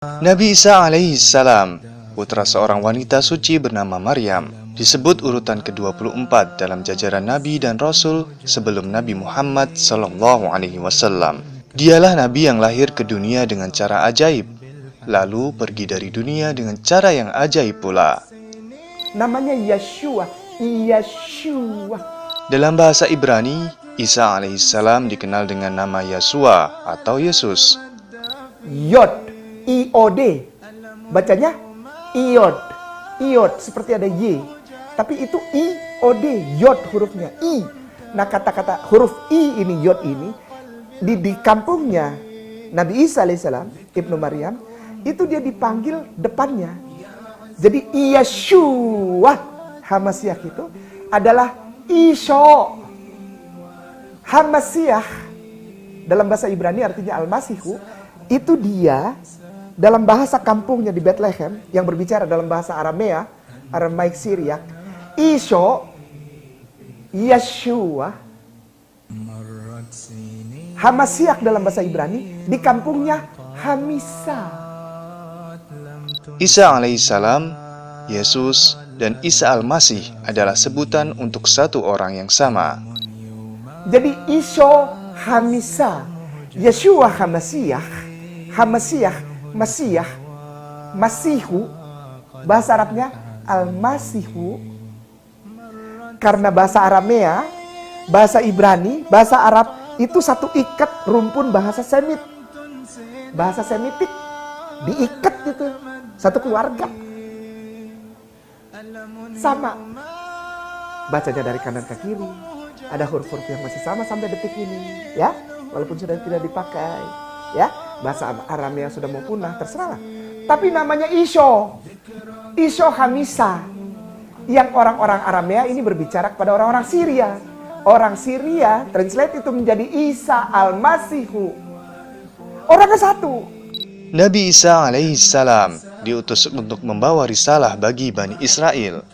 Nabi Isa alaihissalam, putra seorang wanita suci bernama Maryam, disebut urutan ke-24 dalam jajaran Nabi dan Rasul sebelum Nabi Muhammad SAW. Dialah Nabi yang lahir ke dunia dengan cara ajaib, lalu pergi dari dunia dengan cara yang ajaib pula. Namanya Yeshua. Dalam bahasa Ibrani, Isa alaihissalam dikenal dengan nama Yesua atau Yesus. Yod. I-O-D. Bacanya Iod. Iod seperti ada Y. Tapi itu I-O-D. Yod hurufnya. I. Nah kata-kata huruf I ini, Yod ini, di kampungnya Nabi Isa alaihissalam, Ibnu Maryam, itu dia dipanggil depannya. Jadi Yeshua Hamasiah itu adalah Isho. Hamasiah dalam bahasa Ibrani artinya Al-Masihu. Itu dia dalam bahasa kampungnya di Bethlehem yang berbicara dalam bahasa Aramea, Aramaik Syriak, Isho, Yeshua, Hamasiah dalam bahasa Ibrani, di kampungnya Hamisa. Isa alaihissalam, Yesus, dan Isa al-Masih adalah sebutan untuk satu orang yang sama. Jadi Isho Hamisa, Yeshua Hamasiah, Hamasiah, Masiyah, Masihu, bahasa Arabnya Al-Masihu. Karena bahasa Aramea, bahasa Ibrani, bahasa Arab itu satu ikat rumpun bahasa Semit. Bahasa Semitik diikat itu, satu keluarga. Sama. Bacanya dari kanan ke kiri. Ada huruf-huruf yang masih sama sampai detik ini, ya. Walaupun sudah tidak dipakai, ya. Bahasa Aramea sudah mau punah, terserahlah. Tapi namanya Isho. Isho Hamisa. Yang orang-orang Aramea ini berbicara kepada orang-orang Syria. Orang Syria translate itu menjadi Isa al-Masihu. Orangnya satu. Nabi Isa alaihissalam diutus untuk membawa risalah bagi Bani Israel.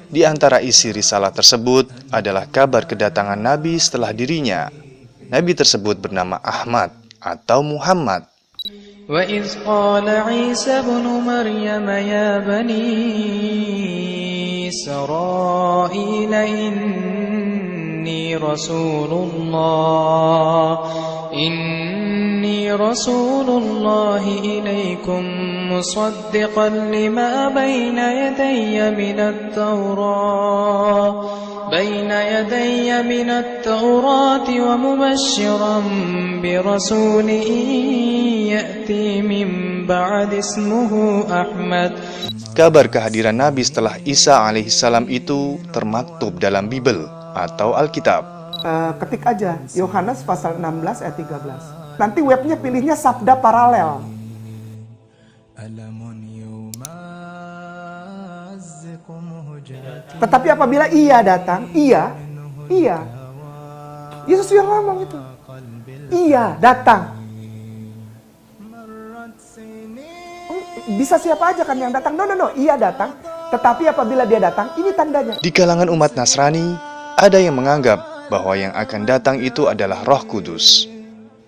Di antara isi risalah tersebut adalah kabar kedatangan Nabi setelah dirinya. Nabi tersebut bernama Ahmad atau Muhammad. وَإِذْ قَالَ عِيسَى ابْنُ مَرْيَمَ يَا بَنِي إِسْرَائِيلَ إِنِّي رَسُولُ اللَّهِ إِلَيْكُمْ مُصَدِّقًا لِمَا بَيْنَ يدي من التوراة ومبشرا برسول يأتي من بعد اسمه أحمد. Kabar kehadiran Nabi setelah Isa alaihissalam itu termaktub dalam Bible atau Alkitab. Ketik aja Yohanes pasal 16 ayat 13. Nanti webnya pilihnya Sabda Paralel. Tetapi apabila ia datang, iya, Yesus yang ngomong itu. Ia datang. Bisa siapa aja kan yang datang? No, ia datang. Tetapi apabila dia datang, ini tandanya. Di kalangan umat Nasrani, ada yang menganggap bahwa yang akan datang itu adalah Roh Kudus.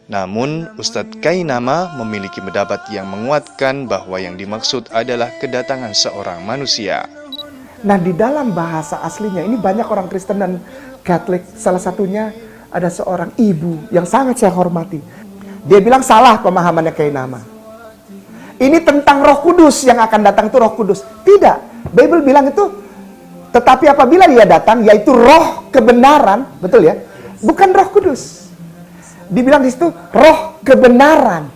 Namun, Ustadz Kainama memiliki pendapat yang menguatkan bahwa yang dimaksud adalah kedatangan seorang manusia. Nah, di dalam bahasa aslinya, ini banyak orang Kristen dan Katolik. Salah satunya ada seorang ibu yang sangat saya hormati. Dia bilang salah pemahamannya Kainama. Ini tentang Roh Kudus yang akan datang itu Roh Kudus. Tidak. Bible bilang itu, tetapi apabila dia datang, yaitu Roh kebenaran, betul ya? Bukan Roh Kudus. Dibilang di situ Roh kebenaran.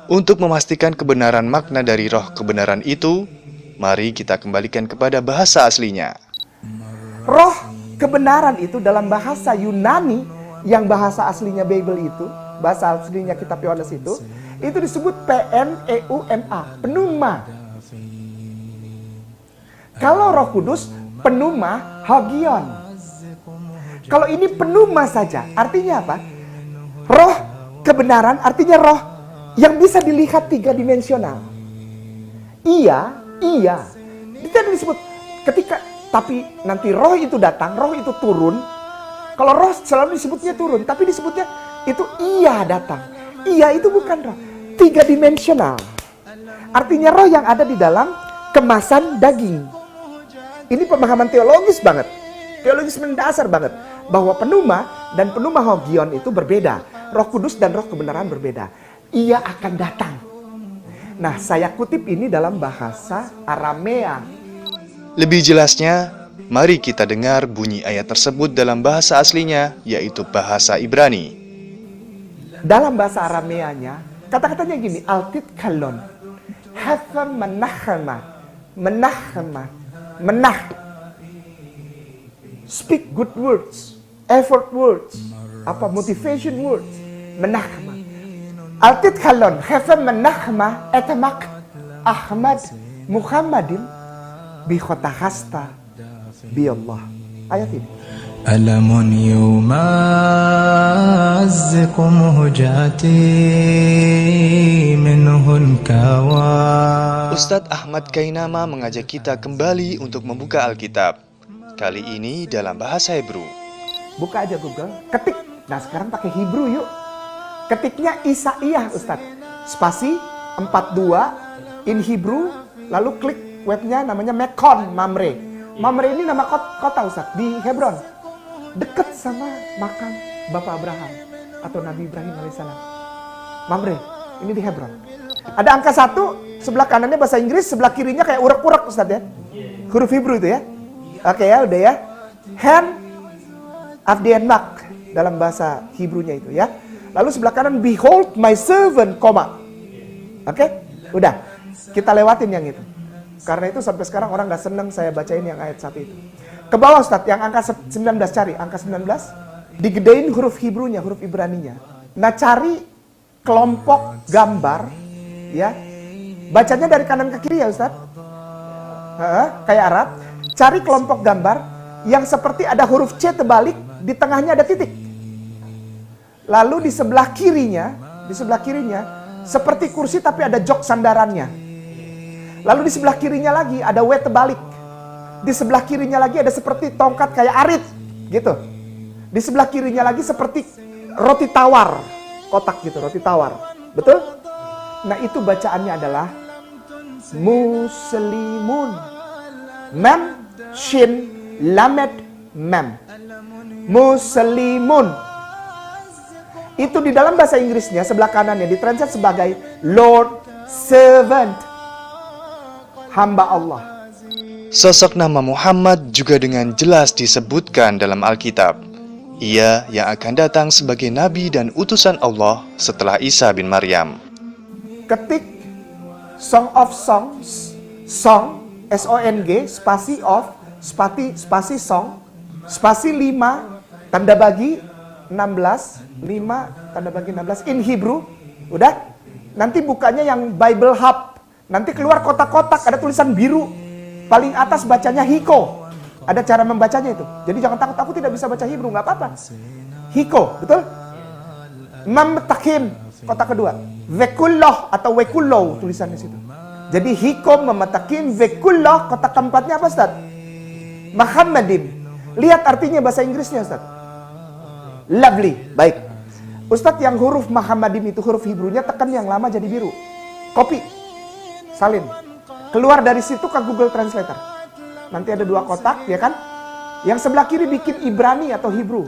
Untuk memastikan kebenaran makna dari Roh kebenaran itu, mari kita kembalikan kepada bahasa aslinya. Roh kebenaran itu dalam bahasa Yunani, yang bahasa aslinya Bible itu, bahasa aslinya kitab Yohanes itu disebut Pneuma, pneuma. Kalau Roh Kudus, pneuma, hagion. Kalau ini pneuma saja, artinya apa? Roh kebenaran artinya roh yang bisa dilihat 3 dimensional. Iya. Tidak disebut ketika, tapi nanti roh itu datang, roh itu turun. Kalau roh selalu disebutnya turun, tapi disebutnya itu iya datang. Iya itu bukan roh, 3 dimensional. Artinya roh yang ada di dalam kemasan daging. Ini pemahaman teologis banget. Teologis mendasar banget. Bahwa penuma dan penuma hogion itu berbeda. Roh Kudus dan roh kebenaran berbeda. Ia akan datang. Nah, saya kutip ini dalam bahasa Aramea. Lebih jelasnya, mari kita dengar bunyi ayat tersebut dalam bahasa aslinya, yaitu bahasa Ibrani. Dalam bahasa Arameanya, kata-katanya gini, altit kalon, hafa menahma, menah. Speak good words, effort words, motivation words, menahma. Altit kalon, hafa menahma, etamak Ahmad Muhammadin bi khotahasta bi Allah. Ayat ini. ألم يمزق مهجتي منه الكوى. Ustadz Ahmad Kainama mengajak kita kembali untuk membuka Alkitab. Kali ini dalam bahasa Hebrew. Buka aja Google, ketik. Nah sekarang pakai Hebrew yuk. Ketiknya Isaiyah Ustadz. Spasi 42 in Hebrew. Lalu klik webnya namanya Mekon Mamre. Mamre ini nama kota Ustadz di Hebron. Dekat sama makam Bapak Abraham atau Nabi Ibrahim alaihissalam. Mamre, ini di Hebron. Ada angka 1, sebelah kanannya bahasa Inggris, sebelah kirinya kayak urak-urak Ustaz ya. Huruf Hebrew itu ya. Oke ya, udah ya. Hand Avdienmak dalam bahasa Hebrew-nya itu ya. Lalu sebelah kanan, behold my servant, koma. Oke, udah. Kita lewatin yang itu. Karena itu sampai sekarang orang gak seneng saya bacain yang ayat 1 itu. Ke bawah Ustadz, yang angka 19 cari, angka 19. Digedein huruf Hebrew-nya, huruf Ibrani-nya. Nah cari kelompok gambar, ya. Bacanya dari kanan ke kiri ya Ustadz. Kayak Arab. Cari kelompok gambar yang seperti ada huruf C terbalik, di tengahnya ada titik. Lalu di sebelah kirinya, seperti kursi tapi ada jok sandarannya. Lalu di sebelah kirinya lagi ada W terbalik. Di sebelah kirinya lagi ada seperti tongkat kayak arit gitu. Di sebelah kirinya lagi seperti roti tawar, kotak gitu, roti tawar. Betul? Nah itu bacaannya adalah muslimun. Mem, shin, lamed, mem. Muslimun. Itu di dalam bahasa Inggrisnya sebelah kanannya ditranslate sebagai Lord Servant, hamba Allah. Sosok nama Muhammad juga dengan jelas disebutkan dalam Alkitab. Ia yang akan datang sebagai nabi dan utusan Allah setelah Isa bin Maryam. Ketik Song of Songs, song, S-O-N-G, spasi of, spasi song, spasi 5, tanda bagi 16, 5, tanda bagi 16, in Hebrew, udah? Nanti bukanya yang Bible Hub, nanti keluar kotak-kotak, ada tulisan biru, paling atas bacanya Hiko, ada cara membacanya itu, jadi jangan takut, aku tidak bisa baca Hebrew, nggak apa-apa. Hiko, betul? Memetakim, kotak kedua, Vekulloh atau Wekulloh tulisannya situ. Jadi Hiko memetakim, Vekulloh, kotak keempatnya apa Ustaz? Muhammadim. Lihat artinya bahasa Inggrisnya Ustaz. Lovely, baik. Ustadz yang huruf Muhammadim itu huruf Hebrew-nya tekan yang lama jadi biru. Copy, salin. Keluar dari situ ke Google Translator. Nanti ada 2 kotak, ya kan? Yang sebelah kiri bikin Ibrani atau Hebrew.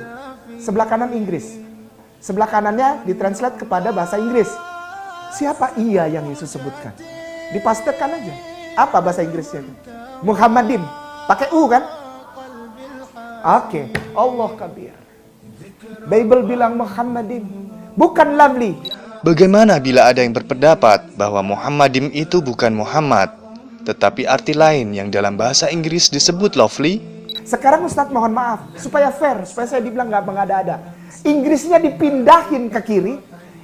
Sebelah kanan Inggris. Sebelah kanannya ditranslate kepada bahasa Inggris. Siapa ia yang Yesus sebutkan? Dipastekan aja. Apa bahasa Inggrisnya itu? Muhammadim. Pakai U kan? Oke. Allah kabir. Bible bilang Muhammadim, bukan lovely. Bagaimana bila ada yang berpendapat bahwa Muhammadim itu bukan Muhammad, tetapi arti lain yang dalam bahasa Inggris disebut lovely? Sekarang Ustadz mohon maaf, supaya fair, supaya saya dibilang nggak mengada-ada. Inggrisnya dipindahin ke kiri,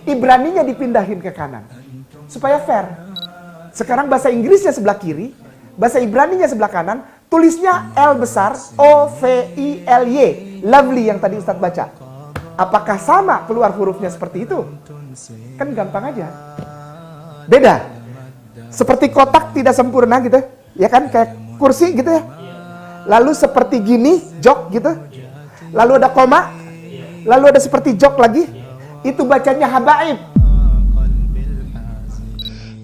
Ibraninya dipindahin ke kanan. Supaya fair. Sekarang bahasa Inggrisnya sebelah kiri, bahasa Ibraninya sebelah kanan, tulisnya L besar, O-V-I-L-Y, lovely yang tadi Ustadz baca. Apakah sama keluar hurufnya seperti itu? Kan gampang aja. Beda. Seperti kotak tidak sempurna gitu. Ya kan, kayak kursi gitu ya. Lalu seperti gini, jok gitu. Lalu ada koma. Lalu ada seperti jok lagi. Itu bacanya habaib.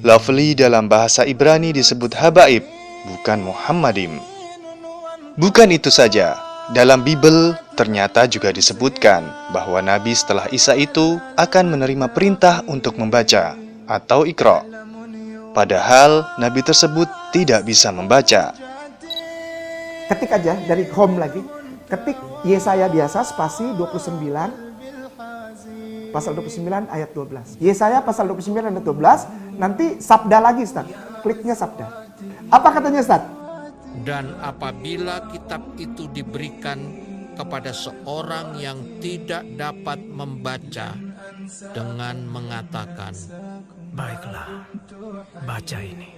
Lovely dalam bahasa Ibrani disebut habaib, bukan Muhammadim. Bukan itu saja, dalam Bible ternyata juga disebutkan bahwa Nabi setelah Isa itu akan menerima perintah untuk membaca atau Iqra. Padahal Nabi tersebut tidak bisa membaca. Ketik aja dari home lagi. Ketik Yesaya biasa spasi 29 pasal 29 ayat 12. Yesaya pasal 29 ayat 12, nanti sabda lagi Ustaz. Kliknya sabda. Apa katanya Ustaz? Dan apabila kitab itu diberikan kepada seorang yang tidak dapat membaca dengan mengatakan, Baiklah, baca ini.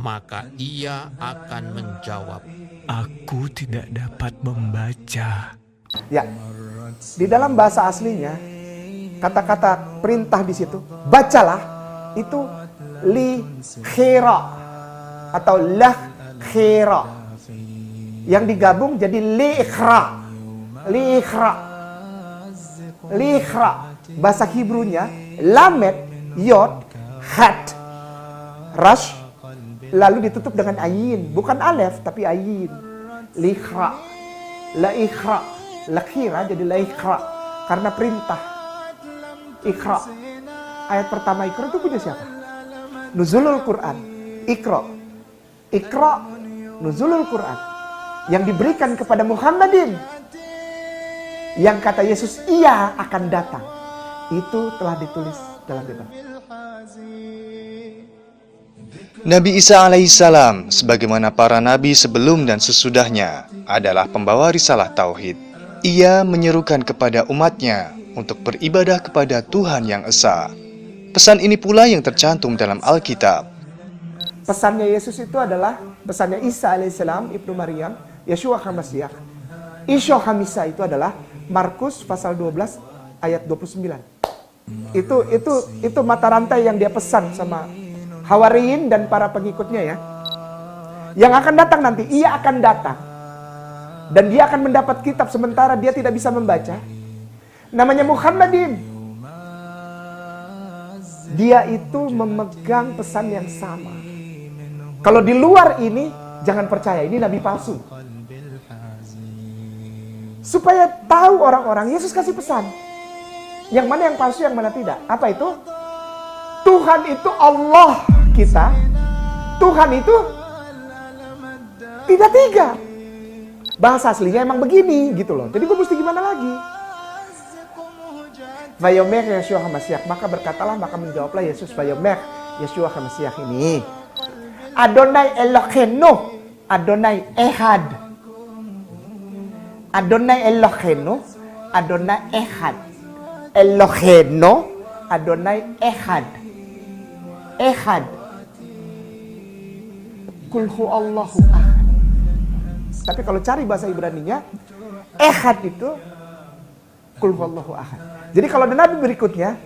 maka ia akan menjawab, Aku tidak dapat membaca. Ya. Di dalam bahasa aslinya kata-kata perintah di situ, bacalah, itu li khira atau lah khira. Yang digabung jadi li ikhra. Li ikhra. Li ikhra. Bahasa Hebrunya lamet, yod, hat, rash, lalu ditutup dengan ayin, bukan alef tapi ayin. Li ikhra. La ikhra. La khira jadi la ikhra karena perintah. Iqra. Ayat pertama Iqra itu punya siapa? Nuzulul Quran. Iqra. Iqra nuzulul Quran. Yang diberikan kepada Muhammadin. Yang kata Yesus ia akan datang. Itu telah ditulis dalam Bible. Nabi Isa alaihissalam, sebagaimana para nabi sebelum dan sesudahnya, adalah pembawa risalah tauhid. Ia menyerukan kepada umatnya untuk beribadah kepada Tuhan yang Esa. Pesan ini pula yang tercantum dalam Alkitab. Pesannya Yesus itu adalah pesannya Isa alaihissalam, Ibnu Maryam, Yeshua HaMashiach. Isya Hamisa itu adalah Markus pasal 12 ayat 29. Itu mata rantai yang dia pesan sama Hawariyin dan para pengikutnya ya. Yang akan datang nanti, ia akan datang. Dan dia akan mendapat kitab sementara dia tidak bisa membaca. Namanya Muhammadin. Dia itu memegang pesan yang sama. Kalau di luar ini, jangan percaya, ini nabi palsu. Supaya tahu orang-orang, Yesus kasih pesan. Yang mana yang palsu, yang mana tidak. Apa itu? Tuhan itu Allah kita. Tuhan itu tidak tiga. Bahasa aslinya emang begini gitu loh. Jadi gue mesti gimana lagi? Vayomer Yeshua HaMashiach, maka berkatalah, maka menjawablah Yesus, Vayomer Yeshua HaMashiach ini, Adonai Eloheinu, Adonai Ehad. Adonai Eloheinu, Adonai Ehad. Eloheinu, Adonai Ehad. Ehad. Kulhu Allahu Ahad. Tapi kalau cari bahasa Ibraninya, Ehad itu Kulhu Allahu Ahad. Jadi kalau ada nabi berikutnya,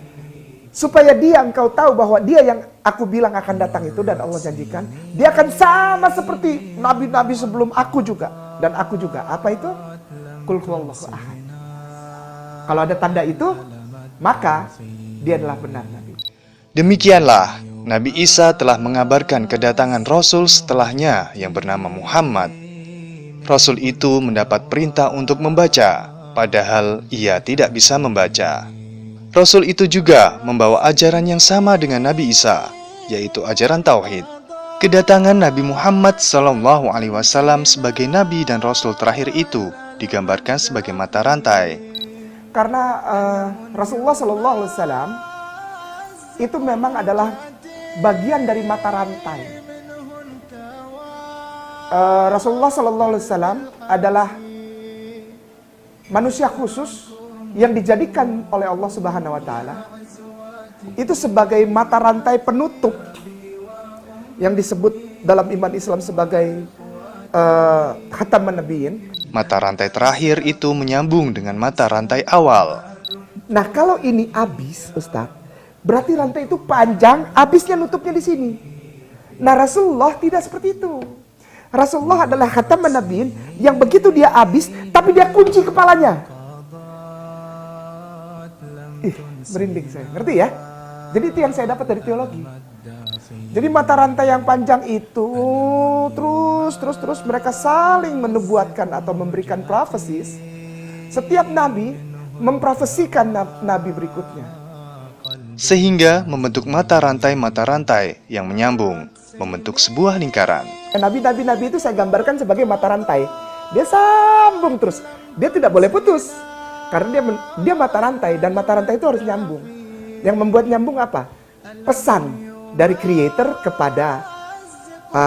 supaya dia engkau tahu bahwa dia yang aku bilang akan datang itu dan Allah janjikan, dia akan sama seperti nabi-nabi sebelum aku juga dan aku juga. Apa itu? Qul huwallahu ahad. Kalau ada tanda itu, maka dia adalah benar nabi. Demikianlah, Nabi Isa telah mengabarkan kedatangan Rasul setelahnya yang bernama Muhammad. Rasul itu mendapat perintah untuk membaca, padahal ia tidak bisa membaca. Rasul itu juga membawa ajaran yang sama dengan Nabi Isa, yaitu ajaran tauhid. Kedatangan Nabi Muhammad SAW sebagai Nabi dan Rasul terakhir itu digambarkan sebagai mata rantai. Karena Rasulullah SAW itu memang adalah bagian dari mata rantai. Rasulullah SAW adalah manusia khusus yang dijadikan oleh Allah Subhanahu wa Ta'ala itu sebagai mata rantai penutup yang disebut dalam iman Islam sebagai khataman nabiyyin. Mata rantai terakhir itu menyambung dengan mata rantai awal. Nah, kalau ini habis, Ustaz, berarti rantai itu panjang, habisnya nutupnya di sini. Nah, Rasulullah tidak seperti itu. Rasulullah adalah khataman nabiyyin yang begitu dia habis, tapi dia kunci kepalanya. Merinding saya, ngerti ya? Jadi itu yang saya dapat dari teologi. Jadi mata rantai yang panjang itu terus mereka saling menubuatkan atau memberikan prophecies. Setiap nabi memprofesikan nabi berikutnya. Sehingga membentuk mata rantai yang menyambung, membentuk sebuah lingkaran. Nabi-nabi itu saya gambarkan sebagai mata rantai. Dia sambung terus. Dia tidak boleh putus. Karena dia mata rantai, dan mata rantai itu harus nyambung. Yang membuat nyambung apa? Pesan dari creator kepada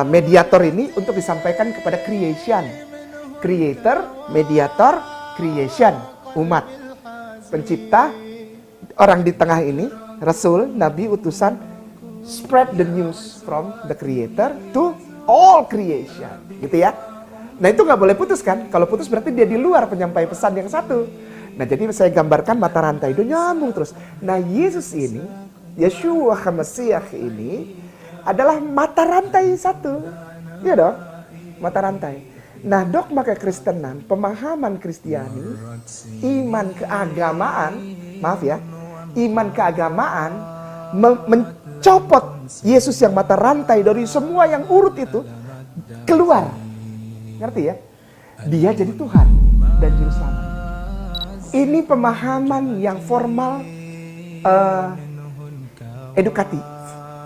mediator ini untuk disampaikan kepada creation. Creator, mediator, creation. Umat. Pencipta, orang di tengah ini, Rasul, Nabi, utusan, spread the news from the creator to all creation. Gitu ya. Nah itu nggak boleh putus kan? Kalau putus berarti dia di luar penyampai pesan yang satu. Nah jadi saya gambarkan mata rantai itu nyambung terus. Nah Yesus ini, Yeshua HaMashiach ini adalah mata rantai satu. Iya dong, mata rantai. Nah dogma kekristenan, pemahaman Kristiani, iman keagamaan, maaf ya, iman keagamaan mencopot Yesus yang mata rantai dari semua yang urut itu keluar. Ngerti ya? Dia jadi Tuhan dan Juru Selamat. Ini pemahaman yang formal edukatif.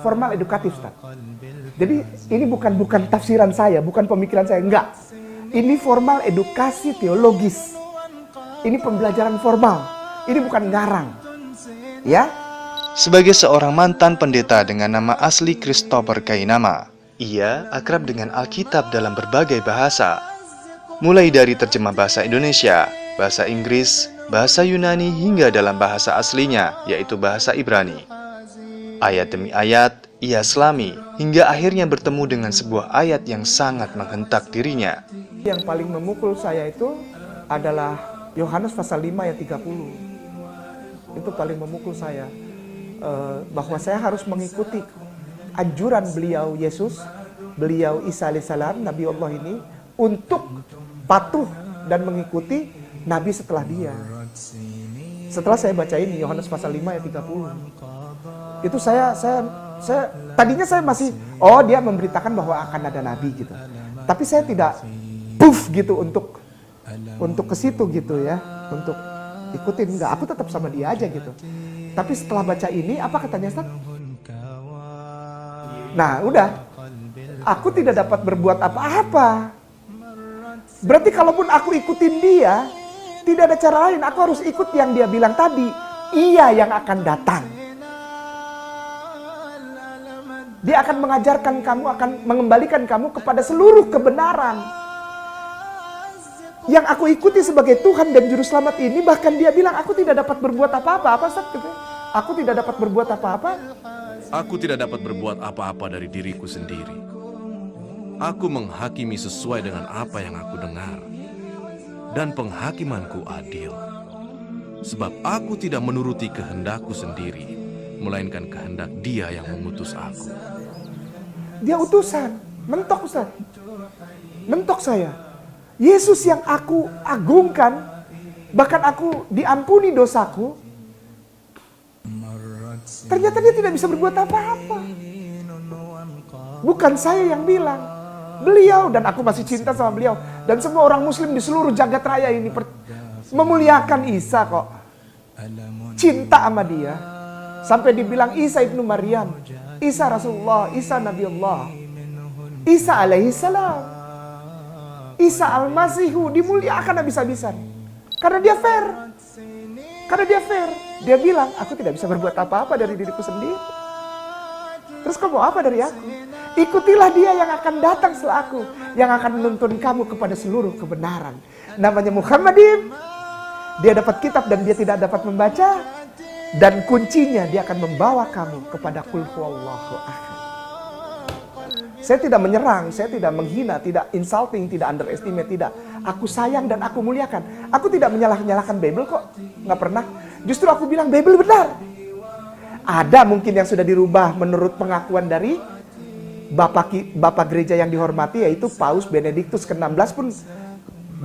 Formal edukatif, Ustaz. Jadi ini bukan tafsiran saya, bukan pemikiran saya, enggak. Ini formal edukasi teologis. Ini pembelajaran formal. Ini bukan ngarang. Ya? Sebagai seorang mantan pendeta dengan nama asli Christopher Kainama, ia akrab dengan Alkitab dalam berbagai bahasa. Mulai dari terjemah bahasa Indonesia, bahasa Inggris, bahasa Yunani hingga dalam bahasa aslinya, yaitu bahasa Ibrani. Ayat demi ayat, ia selami, hingga akhirnya bertemu dengan sebuah ayat yang sangat menghentak dirinya. Yang paling memukul saya itu adalah Yohanes pasal 5 ayat 30. Itu paling memukul saya. Bahwa saya harus mengikuti anjuran beliau Yesus, beliau Isa alaihissalam, Nabi Allah ini, untuk patuh dan mengikuti Nabi setelah dia. Setelah saya baca ini Yohanes pasal 5 ayat 30, itu saya tadinya saya masih dia memberitakan bahwa akan ada Nabi gitu, tapi saya tidak puff gitu untuk ke situ gitu ya, untuk ikutin, enggak, aku tetap sama dia aja gitu. Tapi setelah baca ini apa katanya Ustaz? Nah udah, aku tidak dapat berbuat apa-apa. Berarti kalaupun aku ikutin dia, tidak ada cara lain, aku harus ikut yang dia bilang tadi. Ia yang akan datang. Dia akan mengajarkan kamu, akan mengembalikan kamu kepada seluruh kebenaran. Yang aku ikuti sebagai Tuhan dan Juru Selamat ini, bahkan dia bilang, aku tidak dapat berbuat apa-apa. Apa Ustaz? Aku tidak dapat berbuat apa-apa. Aku tidak dapat berbuat apa-apa dari diriku sendiri. Aku menghakimi sesuai dengan apa yang aku dengar. Dan penghakimanku adil. Sebab aku tidak menuruti kehendakku sendiri, melainkan kehendak Dia yang mengutus aku. Dia utusan, mentok Ustaz. Mentok saya. Yesus yang aku agungkan, bahkan aku diampuni dosaku, ternyata dia tidak bisa berbuat apa-apa. Bukan saya yang bilang, beliau, dan aku masih cinta sama beliau. Dan semua orang muslim di seluruh jagat raya ini memuliakan Isa kok. Cinta sama dia. Sampai dibilang Isa ibnu Maryam, Isa Rasulullah, Isa Nabi Allah, Isa alaihissalam, Isa al-Masihu, dimuliakan habis-habisan. Karena dia fair. Karena dia fair. Dia bilang, aku tidak bisa berbuat apa-apa dari diriku sendiri. Terus kamu apa dari aku? Ikutilah dia yang akan datang setelah aku, yang akan menuntun kamu kepada seluruh kebenaran. Namanya Muhammadin. Dia dapat kitab dan dia tidak dapat membaca. Dan kuncinya dia akan membawa kamu kepada Qul huwallahu ahad. Saya tidak menyerang, saya tidak menghina, tidak insulting, tidak underestimate, tidak. Aku sayang dan aku muliakan. Aku tidak menyalah-nyalahkan Bible kok. Nggak pernah. Justru aku bilang Bible benar. Ada mungkin yang sudah dirubah menurut pengakuan dari Bapak gereja yang dihormati, yaitu Paus Benediktus ke-16 pun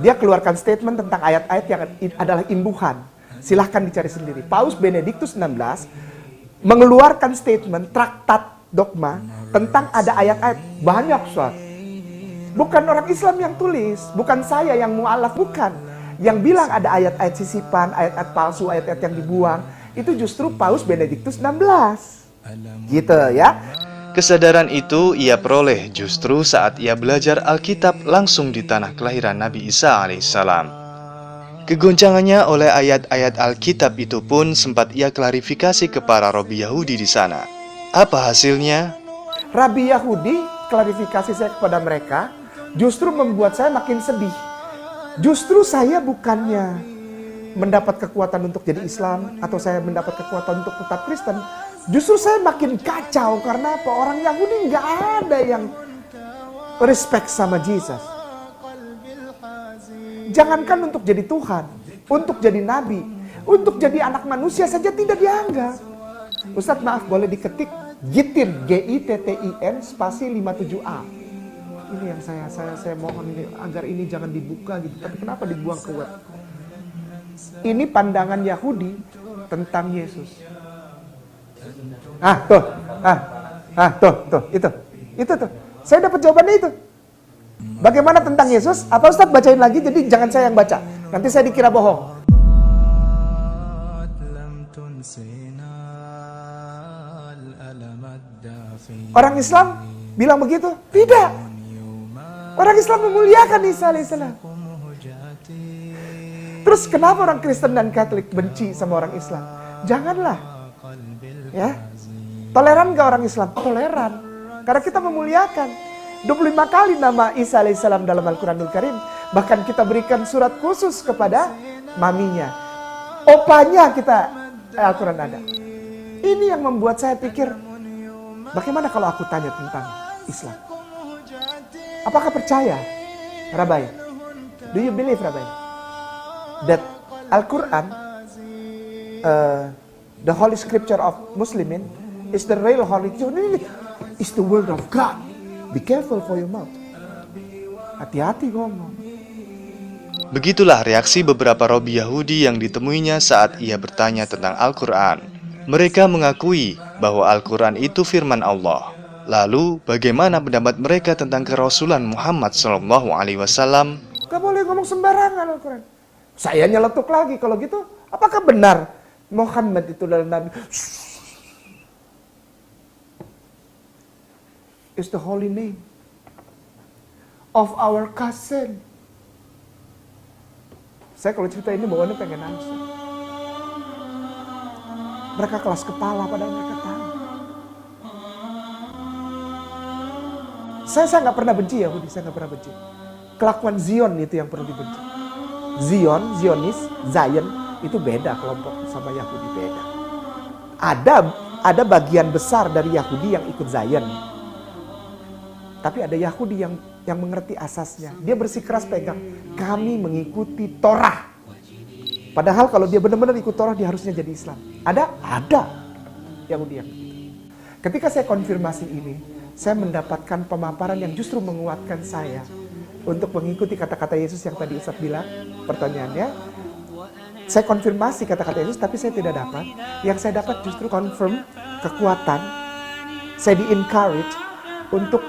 dia keluarkan statement tentang ayat-ayat yang adalah imbuhan. Silahkan dicari sendiri. Paus Benediktus 16 mengeluarkan statement traktat dogma tentang ada ayat-ayat. Banyak, Ustaz. Bukan orang Islam yang tulis, bukan saya yang mu'alaf, bukan. Yang bilang ada ayat-ayat sisipan, ayat-ayat palsu, ayat-ayat yang dibuang, itu justru Paus Benediktus 16. Gitu ya. Kesadaran itu ia peroleh justru saat ia belajar Alkitab langsung di tanah kelahiran Nabi Isa alaihissalam. Kegoncangannya oleh ayat-ayat Alkitab itu pun sempat ia klarifikasi ke para rabi Yahudi di sana. Apa hasilnya? Rabi Yahudi, klarifikasi saya kepada mereka, justru membuat saya makin sedih. Justru saya bukannya mendapat kekuatan untuk jadi Islam, atau saya mendapat kekuatan untuk tetap Kristen. Justru saya makin kacau karena apa? Orang Yahudi nggak ada yang respect sama Jesus. Jangankan untuk jadi Tuhan, untuk jadi Nabi, untuk jadi anak manusia saja tidak dianggap. Ustadz maaf, boleh diketik Gittin, Gittin spasi 57A. Ini yang saya mohon ini, agar ini jangan dibuka gitu. Tapi kenapa dibuang ke web? Ini pandangan Yahudi tentang Yesus. Tuh, itu tuh. Saya dapat jawabannya itu. Bagaimana tentang Yesus? Apa Ustadz bacain lagi? Jadi jangan saya yang baca. Nanti saya dikira bohong. Orang Islam bilang begitu? Tidak. Orang Islam memuliakan Isa alaihissalam. Terus kenapa orang Kristen dan Katolik benci sama orang Islam? Janganlah. Ya, toleran gak orang Islam? Toleran, karena kita memuliakan. 25 kali nama Isa alaihissalam dalam Al-Quranul Karim. Bahkan kita berikan surat khusus kepada maminya, opanya kita Al-Quran ada. Ini yang membuat saya pikir, bagaimana kalau aku tanya tentang Islam? Apakah percaya, Rabai? Do you believe, Rabai, that Al-Quran, the Holy Scripture of Muslimin, is the real Holy Scripture, is the Word of God. Be careful for your mouth. Hati-hati ngomong. Begitulah reaksi beberapa rabi Yahudi yang ditemuinya saat ia bertanya tentang Al-Quran. Mereka mengakui bahwa Al-Quran itu firman Allah. Lalu, bagaimana pendapat mereka tentang kerasulan Muhammad SAW? Gak boleh ngomong sembarangan Al-Quran. Saya nyeletuk lagi, kalau gitu, apakah benar Muhammad itu adalah Nabi? It's the holy name of our cousin. Saya kalau cerita ini bawaannya pengen nangis. Mereka kelas kepala padahal mereka tahu. Saya nggak pernah benci Yahudi, saya nggak pernah benci. Kelakuan Zion itu yang perlu dibenci. Zionis, Zion itu beda kelompok sama Yahudi, beda. Ada bagian besar dari Yahudi yang ikut Zion. Tapi ada Yahudi yang mengerti asasnya. Dia bersikeras pegang, kami mengikuti Torah. Padahal kalau dia benar-benar ikut Torah, dia harusnya jadi Islam. Ada Yahudi yang begitu. Ketika saya konfirmasi ini, saya mendapatkan pemaparan yang justru menguatkan saya untuk mengikuti kata-kata Yesus yang tadi Ustadz bilang. Pertanyaannya, saya konfirmasi kata-kata Yesus, tapi saya tidak dapat. Yang saya dapat justru confirm kekuatan. Saya di-encourage untuk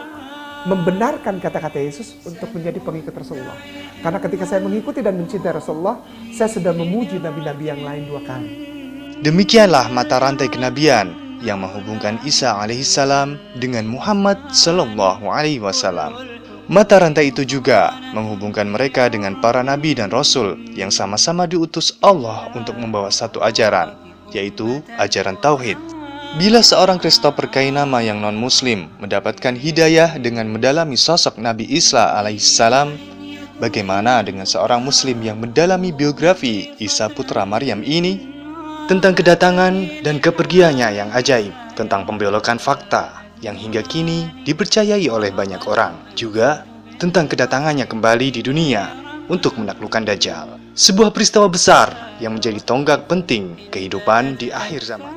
membenarkan kata-kata Yesus untuk menjadi pengikut Rasulullah. Karena ketika saya mengikuti dan mencintai Rasulullah, saya sudah memuji nabi-nabi yang lain 2 kali. Demikianlah mata rantai kenabian yang menghubungkan Isa alaihissalam dengan Muhammad sallallahu alaihi wasallam. Mata rantai itu juga menghubungkan mereka dengan para nabi dan rasul yang sama-sama diutus Allah untuk membawa satu ajaran, yaitu ajaran tauhid. Bila seorang Christopher Kainama yang non-muslim mendapatkan hidayah dengan mendalami sosok Nabi Isa alaihissalam, bagaimana dengan seorang muslim yang mendalami biografi Isa putra Maryam ini? Tentang kedatangan dan kepergiannya yang ajaib, tentang pembelokan fakta yang hingga kini dipercayai oleh banyak orang, juga tentang kedatangannya kembali di dunia untuk menaklukkan Dajjal. Sebuah peristiwa besar yang menjadi tonggak penting kehidupan di akhir zaman.